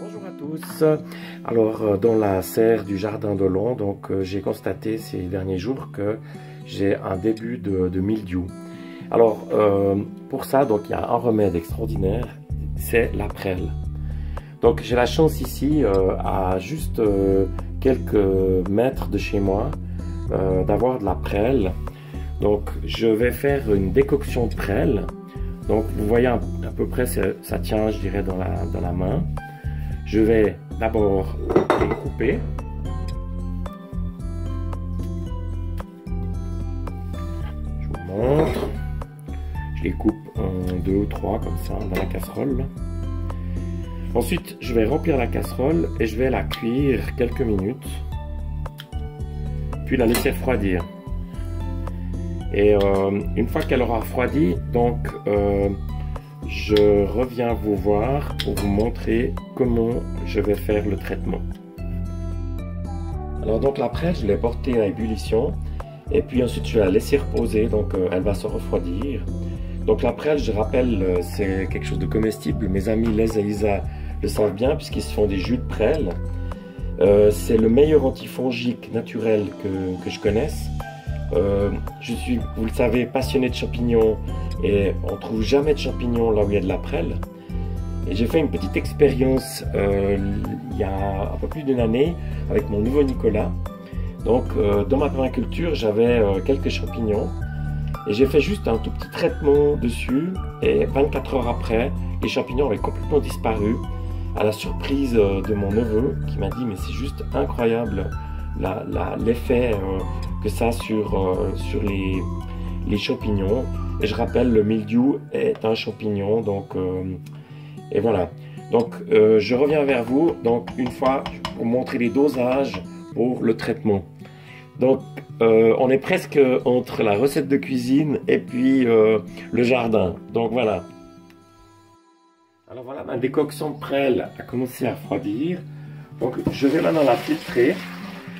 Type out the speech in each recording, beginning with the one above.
Bonjour à tous. Alors dans la serre du jardin de Long, j'ai constaté ces derniers jours que j'ai un début de mildiou. Alors pour ça, il y a un remède extraordinaire, c'est la prêle. Donc j'ai la chance ici à juste quelques mètres de chez moi d'avoir de la prêle. Donc je vais faire une décoction de prêle. Donc vous voyez à peu près ça tient, je dirais, dans la main. Je vais d'abord les couper. Je vous montre. Je les coupe en 2 ou 3 comme ça dans la casserole. Ensuite, je vais remplir la casserole et je vais la cuire quelques minutes. Puis la laisser refroidir. Et une fois qu'elle aura refroidi, je reviens vous voir pour vous montrer comment je vais faire le traitement. Alors la prêle, je l'ai portée à ébullition et puis ensuite je vais la laisser reposer, elle va se refroidir. Donc la prêle, je rappelle, c'est quelque chose de comestible. Mes amis Les et Isa le savent bien puisqu'ils se font des jus de prêle. C'est le meilleur antifongique naturel que je connaisse. Je suis, vous le savez, passionné de champignons et on ne trouve jamais de champignons là où il y a de la prêle. Et j'ai fait une petite expérience il y a un peu plus d'une année avec mon nouveau Nicolas. Dans ma permaculture, j'avais quelques champignons et j'ai fait juste un tout petit traitement dessus et 24 heures après, les champignons avaient complètement disparu à la surprise de mon neveu qui m'a dit mais c'est juste incroyable l'effet que ça a sur les champignons. Et je rappelle, le mildiou est un champignon, et voilà. Je reviens vers vous, une fois, pour vous montrer les dosages pour le traitement. On est presque entre la recette de cuisine et puis le jardin. Voilà. Alors voilà, ma décoction de prêle a commencé à refroidir. Je vais maintenant la filtrer.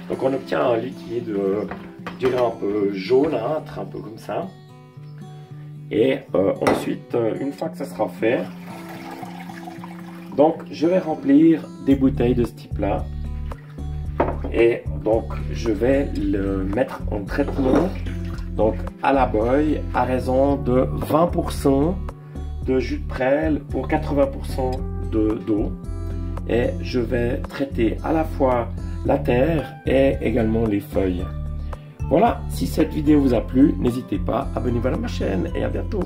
On obtient un liquide, je dirais un peu jaunâtre, un peu comme ça. Et ensuite, une fois que ça sera fait, je vais remplir des bouteilles de ce type-là. Et je vais le mettre en traitement, à la boye, à raison de 20% de jus de prêle pour 80% d'eau. Et je vais traiter à la fois la terre et également les feuilles. Voilà, si cette vidéo vous a plu, n'hésitez pas, abonnez-vous à ma chaîne et à bientôt.